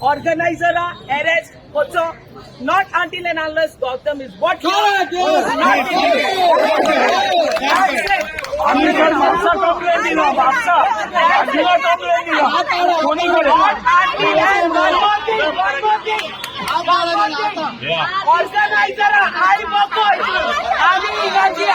organizer arrest होचो not until and unless Gautam is what he आम्ही जर माणसा complaint दिला बापसा आजीला कंप्लेंट दिला कोणीकडे ऑर्गनायझर आई बघोय आम्ही इलाची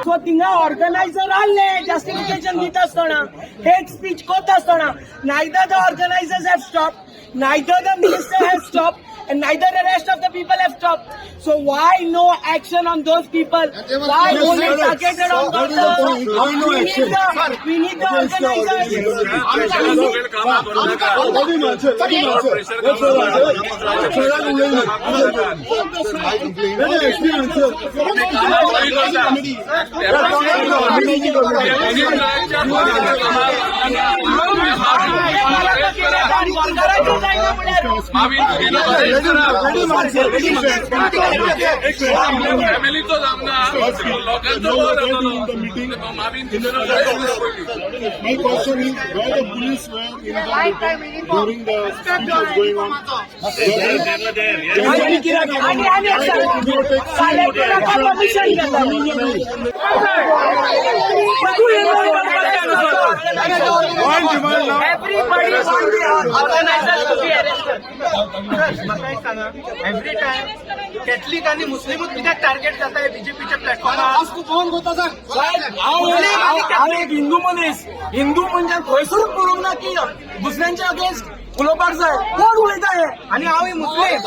सो थिंगा ऑर्गनायझर आले जस्टिफिकेशन दित आसतना हेट स्पीच कोत आसतना neither the organisers have stop neither the minister has stopped and neither the rest of the people have stopped. So why no action on those people? Why only targeted on those? We need the organizers. फॅमिलीचो आमदार लोकांचो My question is, where the police were during the speech was going on? Everybody wants the organizers to be arrested. Every time Catholic आणि मुस्लिमच कित्याक target जाता बीजेपीच्या प्लॅटफॉर्मार हांव एक हिंदू मनीस हिंदू म्हणजे खंयसरूच करूंक ना की दुसऱ्यांच्या अगेन्स्ट उलोवपाक जाय कोण उलयता हे आणि हांवूय मुस्लीम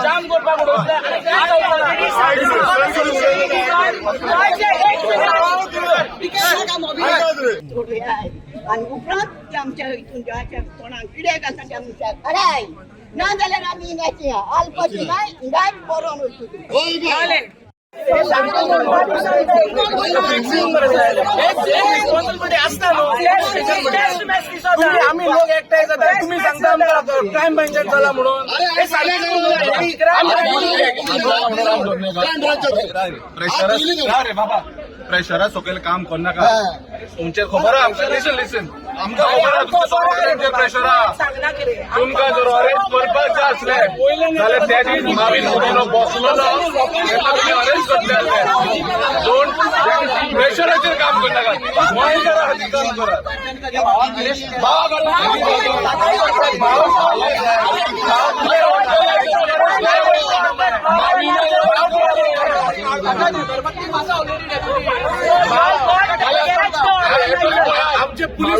जाम करपाक आणि उपरांत ते आमच्या हितून जेव्हा कोणाक कित्याक आसा ते आमच्या खराय ना जाल्यार आमी हिंगाची आलपाची नाय हिंगाय बरोवन वयतली आम्ही लोक एकठांय जाता तुम्ही सांगता आमकां क्रायम ब्रांचाक जाला म्हणून प्रेशरा सकयल काम करनाका तुमचे खबर आहा आमकां लिसन आमकां खबर आहा तुमच्या प्रेशरा तुमकां जर अरेस्ट करपाक जाय आसलें जाल्यार त्या दीस मावीन उदलो बसलो ना तेन्ना तुमी अरेस्ट करतले आसले डोंट प्रेशराचेर काम करनाका गोंयकारा खातीर काम करात आमचे पुलीस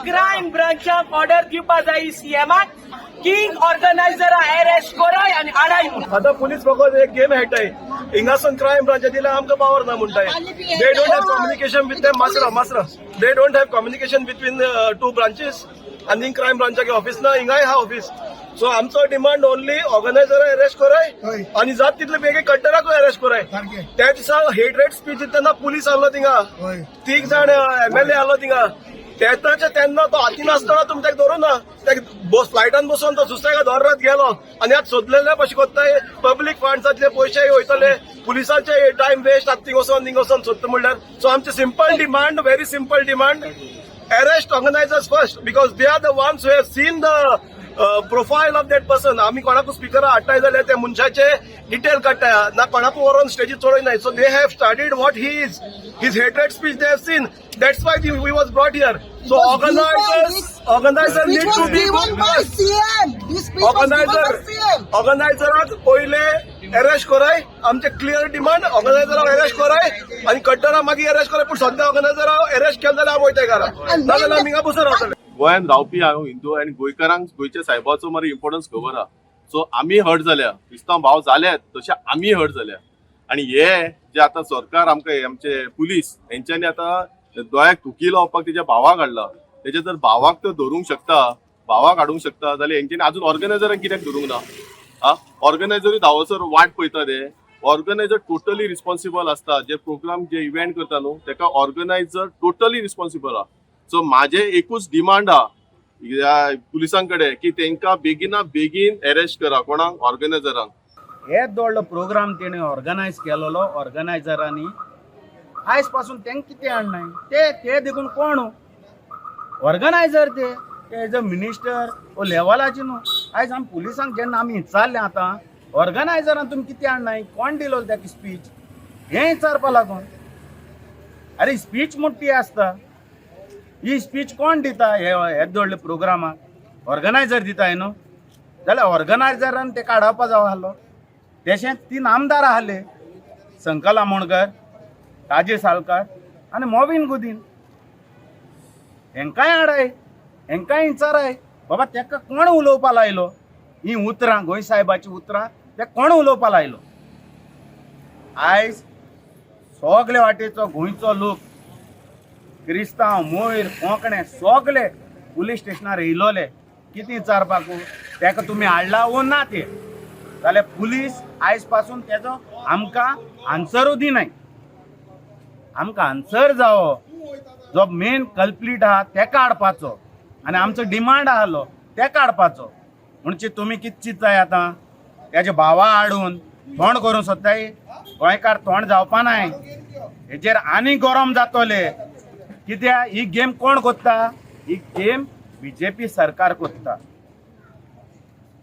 क्रायम ब्रांचाक ऑर्डर दिवपा जाय सीएमाक किंग ऑर्गनायझर अरेस्ट कराय आणि हाडाय आता पुलीस फकत एक गेम खेळटाय हिंगासून क्रायम ब्रांचा दिला आमकां पावर ना म्हणटाय they don't have communication with them मासरा they don't have communication between two branches आनी क्रायम ब्रांचाचे ऑफिस ना हिंगाय हा ऑफिस सो आमचो डिमांड ओनली ऑर्गनायझर अरेस्ट कराय आणि जात तितले बेगी कट्टराकूय अरेस्ट कराय त्या दिसा हेट स्पीच दितना पुलीस आसलो थिंगा 3 जाण MLA आसलो थिंगा तेन्ना तो हातीन आसतना तुमी ताका धरून ना फ्लायटान बसून तो सुसेगाद धरत गेलो आणि आज सोदलेल्या कशें कोत्ताय पब्लीक फंड्सातले पयशे वयतले पुलिसांचे टायम वेस्ट आतां थिंग वचोन सोदता म्हणल्यार सो आमचे simple demand very simple demand arrest organizers first because they are the ones who have seen the profile of that person. आम्ही कोणाकू स्पीकर हाडटाय जाल्यार त्या मनशाचे डिटेल काडटाय ना कोणाकू व्हरून स्टेजीर चडयनाय so they have studied what he is his hatred speech they have seen. That's why we was brought here. So organizer need to be organizeraक पहिले अरेस्ट कराय आमचे क्लियर डिमांड ऑर्गनायझराक अरेस्ट कराय आणि कट्टरा मागीर अरेस्ट कराय पण सध्या ऑर्गनायझराक अरेस्ट केले जाल्यार आमी वयताय घरा नाजाल्यार आमी हिंगा बसून रावतले गोंयांत रावपी हांव हिंदू आनी गोंयकारांक गोंयच्या सायबाचो मरे इम्पॉर्टन्स खबर आहा सो आमी हर्ट जाल्या क्रिस्तांव भाव जाल्यात तशें आमी हर्ट जाल्या आणि हे जे आता सरकार आमकां आमचे पुलीस हेंच्यांनी आता दोळ्याक थुकी लावपाक तेज्या भावाक हाडला तेजे जर भावाक तो धरूंक शकता भावाक हाडूंक शकता जाल्यार हेंच्यांनी अजून ऑर्गनायझरांक कित्याक धरूंक ना ऑर्गनायझरूय धावसर वाट पळयता ते. ऑर्गनायझर टोटली रिस्पॉन्सिबल असता. जे प्रोग्राम जे इव्हेंट करता न्हू तेका ऑर्गनायझर टोटली रिस्पॉन्सिबल आहा. सो माझे एकूच डिमांड आहा पुलिसांकडे की तांकां बेगिना बेगीन अरेस्ट करा कोणाक ऑर्गनायझरांक. हे व्हडलो प्रोग्राम तेणे ऑर्गनायज केलेलो ऑर्गनायझरांनी आयज पासून तेंक कितें हाडनाय ते देखून कोण ऑर्गनायझर ते एज अ मिनिस्टर ओ लेवलाचे न्हू. आयज आमी पुलिसांक जेन्ना आमी विचारलें आतां ऑर्गनायझरान तुमी कितें हाडनाय कोण दिलो ताका स्पीच हें विचारपा लागून. अरे स्पीच मोठी आसता ही स्पीच कोण दिता हे व्हडल्या प्रोग्रामाक ऑर्गनायझर दिताय न्हू जाल्यार ऑर्गनायझरान ते काडपा जावं आहलो. तशेंच 3 आमदार आहले संकल आमोणकर ताजे साळकार आनी मोविन गुदीन. हेंकाय हाडाय हेंकाय विचाराय बाबा तेका कोण उलोवपा लायलो ही उतरां गोंय साहेबाची उतरां ते कोण उलोवपा लायलो. आयज सगळे वाटेचो गोंयचो लोक क्रिस्तांव मोयर कोंकणे सगळे पुलीस स्टेशनार येयलोले कितें विचारपाक तेका तुमी हाडला वो ना ते जाल्यार पुलीस आयज पासून तेजो आमकां आन्सरू दिनाय. आमकां आन्सर जावो जो मेन कल्प्लीट आहा तेका हाडपाचो आनी आमचो डिमांड आहलो तेका हाडपाचो. म्हणजे तुमी कितें चिंतताय आतां तेजे भावा हाडून तोंड करूंक सोदताय. गोंयकार तोंड जावपा नाय हेजेर आनी गरम जातले. कित्याक ही गेम कोण कोत्ता ही गेम बीजेपी सरकार कोत्ता.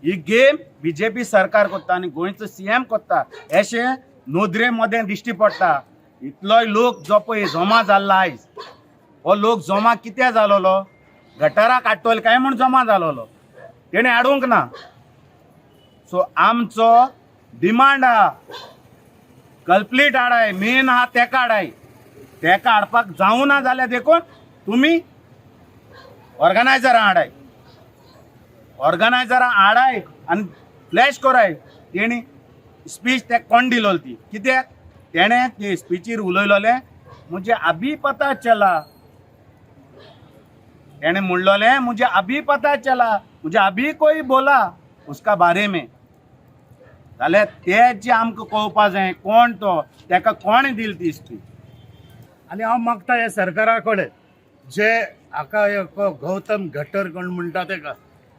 ही गेम बीजेपी सरकार कोत्ता आनी गोंयचो सीएम कोत्ता अशें नोंदरे मदें दिश्टी पडटा. इतलोय लोक जो पळय जमा जाल्ला आयज हो लोक जमा कित्याक जालोलो गटारां काडटले काय म्हूण जमा जालोलो तेणें हाडूंक ना. सो आमचो डिमांड आहा कल्प्लीट हाडाय मेन आहा तेका हाडाय. तेका हाडपाक जावं ना जाल्यार देखून तुमी ऑर्गनायझरां हाडाय ऑर्गनायझरां हाडाय आनी फ्लॅश कोराय. तेणी स्पीच ते कोण दिलोली ती कित्याक तेणें ते स्पीचीर उलयलोलें मुझे अभी पता चला. तेणें म्हणलोलें मुझे अभी पता चला मुझे अभी कोई बोला उसका बारे में जाल्यार ते जे आमकां कळपा जाय कोण तो तेका कोण दिली ती स्पीच. आनी हांव मागता हे सरकारा कडेन जे हाका गौतम गटर कोण म्हणटा तेका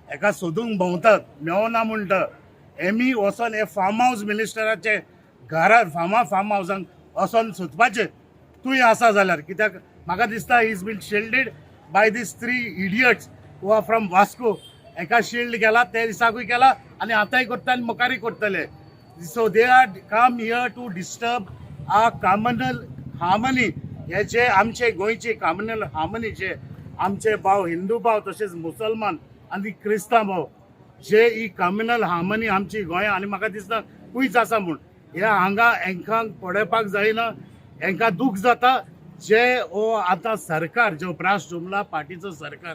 हेका सोदूंक भोंवतात मेवना म्हणटा एमी वचोन हे फार्म हावस मिनिस्टराचे घरार फार्म हावसांक वचोन सोदपाचें तूंय आसा जाल्यार. कित्याक म्हाका दिसता he is been shielded by these 3 idiots who are from Vasco. एका शिल्ड केला ते दिसाकूय केला आनी आतांय करता आनी मुखारय करतले. So they are come here to disturb a communal harmony. हे जे आमचे गोंयचे कम्युनल हार्मनीचे आमचे भाव हिंदू भाव तशेंच मुसलमान आनी क्रिस्तांव भाव जे ही कम्युनल हार्मनी आमची गोंया आनी म्हाका दिसता खूंयच आसा म्हूण हे हांगा हांकां पडपाक जायना. हांकां दूख जाता जे हो आतां सरकार जो ब्रास जुमला पार्टीचो सरकार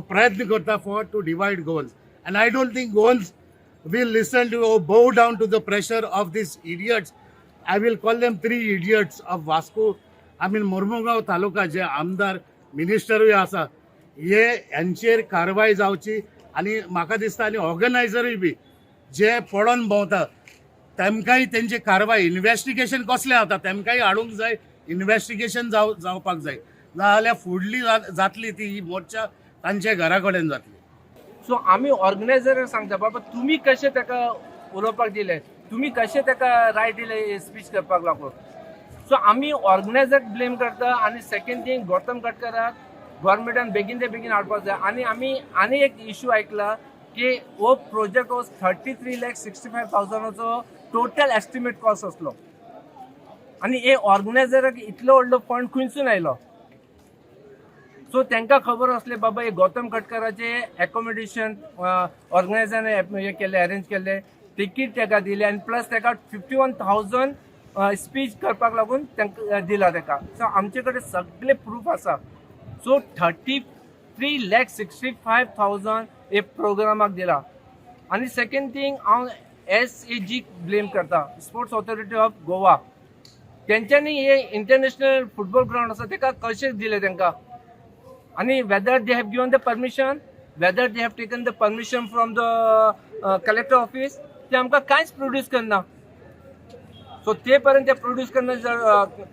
प्रयत्न करता for to divide Goans. And I don't think Goans will listen to or bow down to the pressure of these idiots. I will call them 3 idiots of Vasco. I mean Mormugao taluka जे आमदार मिनिस्टरूय आसा हे यांचेर कारवाय जावची आनी म्हाका दिसता आनी ऑर्गनायझरूय बी जे पडोन भोंवता तेमकांय तेंची कारवाय इन्व्हेस्टिगेशन कसलें जाता तेमकांय हाडूंक जाय. इन्व्हेस्टिगेशन जावपाक जाय नाजाल्यार फुडली जातली ती ही मोर्चा तांचे घरा कडेन जातली. सो आमी ऑर्गनायझरांक सांगता बाबा तुम्ही कशें ताका उलोवपाक दिले तुम्ही कशें ताका रायट दिले स्पीच करपाक लागून. सो आमी ऑर्गनायझर ब्लेम करता आनी सेकंड थिंग गौतम गडकराक गव्हर्मेंटान बेगीन ते बेगीन हाडपाक जाय. आनी आमी आनी एक इश्यू आयकला की हो प्रोजेक्ट हो 33,65,000 टोटल एस्टिमेट कॉस्ट असलो आनी हे ऑर्गनायझराक इतलो व्हडलो फंड खंयसून आयलो. सो तांकां खबर असले बाबा हे गौतम गडकराचे एकोमोडेशन ऑर्गनायझरान हे केले अरेंज केले तिकीट ताका दिले आनी प्लस ताका 51,000 स्पीच करपाक लागून तांकां दिला ताका. सो आमचे कडेन सगळे प्रूफ आसा. सो 33,65,000 हे प्रोग्रामाक दिला. आनी सेकंड थिंग हांव SAG ब्लेम करता स्पोर्ट्स ऑथॉरिटी ऑफ गोवा. तेंच्यांनी हे इंटरनॅशनल फुटबॉल ग्राउंड आसा ताका कशें दिले तांकां आनी whether they have given the permission, whether they have taken the permission from the collector office, ते आमकां कांयच प्रोड्यूस करना. सो ते पर्यंत ते प्रोड्यूस करना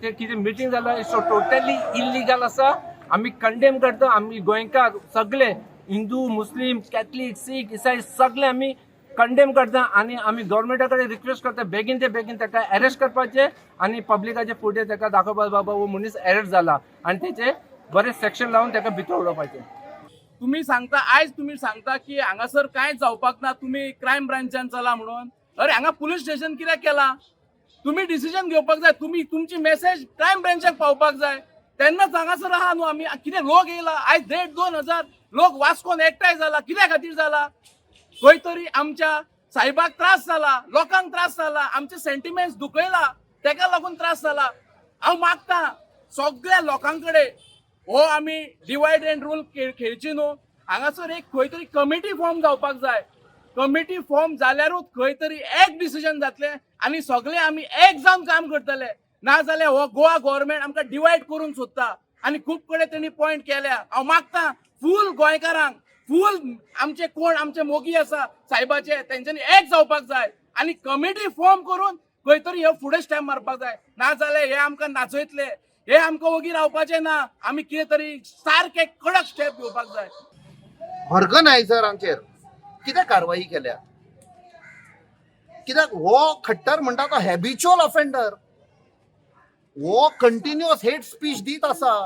ते कितें मिटींग जाला सो टोटली इलिगल आसा. आमी कंडेम करता. आमी गोंयकार सगळे हिंदू मुस्लीम कॅथलीक सीख इसाई सगळे आमी कंडेम करता आणि आमी गव्हर्मेंटा कडेन रिक्वेस्ट करता बेगीन ते बेगीन ताका अरेस्ट करपाचे आणि पब्लिकाचे फुडें ताका दाखोवपाक बाबा हो मनीस अरेस्ट जाला आणि तेचे बरे सेक्शन लावून ताका भितर उडोवपाचे. तुम्ही सांगता की हांगासर कांयच जावपाक ना, तुम्ही क्रायम ब्रांचान चला म्हणून. अरे हांगा पुलीस स्टेशन कित्याक केला? तुम्ही डिसिजन घेवपाक जाय. तुम्ही तुमची मेसेज क्रायम ब्रांचाक पावपाक जाय. तेन्नाच हांगासर आहा न्हू आमी. कितें लोक येयला आयज 1,500-2,000 लोक वास्कोन एकठांय जाला. कित्या खातीर जाला? खंय तरी आमच्या साहेबाक त्रास जाला, लोकांक त्रास जाला, आमचे सेंटिमेंट्स दुखयला, तेका लागून त्रास जाला. हांव मागता सगळ्या लोकांकडे हो आमी डिवायड अँड रूल खेळची न्हू. हांगासर एक खंय तरी कमिटी फॉर्म जावपाक जाय. कमिटी फॉर्म जाल्यारूच खंय तरी एक डिसिजन जातले आनी सगळे आमी एक जावन काम करतले. ना जाल्यार हो गोवा गव्हर्मेंट आमकां डिवायड करून सोदता आनी खूब कडेन तेणी पॉयंट केल्या. हांव मागता फूल गोंयकारांक फूल आमचे कोण आमचे मोगी आसा साहेबाचे तेंच्यांनी एक जावपाक जाय आनी कमिटी फॉर्म करून खंय तरी हे फुडें स्टॅप मारपाक जाय. ना जाल्यार हे आमकां नाचयतले, हे आमकां वोगी रावपाचे ना. आमी कितें तरी सारके कडक स्टेप घेवपाक जाय. ऑर्गनायझरांचेर कित्याक कारवाई केल्या? कित्याक हो खट्टर म्हणटा तो हॅबिच्युअल ऑफेंडर. हो कंटिन्युअस हेट स्पीच दीत आसा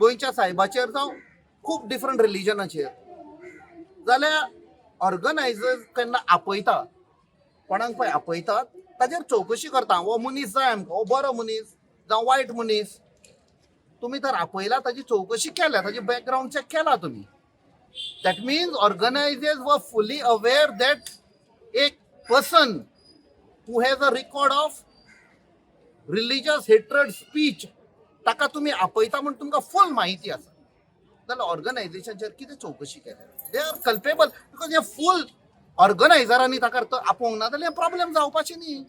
गोंयच्या साहेबाचेर जावं खूब डिफरंट रिलिजनाचेर. जाल्यार ऑर्गनायझर्स केन्ना आपयता कोणाक पळय आपयतात ताजेर चवकशी करता. हो मनीस जाय आमकां, हो बरो मनीस जावं वायट मनीस. तुमी तर आपयला ताजी चवकशी केल्या, ताजी बॅकग्राऊंड चेक केला तुमी. That means organisers were fully aware that एक person who has a record of religious hatred speech ताका तुमी आपयता म्हणून तुमकां फूल म्हायती आसा. जाल्यार ऑर्गनायझेशनचेर कितें चवकशी केल्या? दे आर कल्पेबल बिकॉज हे फूल ऑर्गनायझरांनी ताका आपोवंक ना जाल्यार प्रॉब्लेम जावपाची न्ही.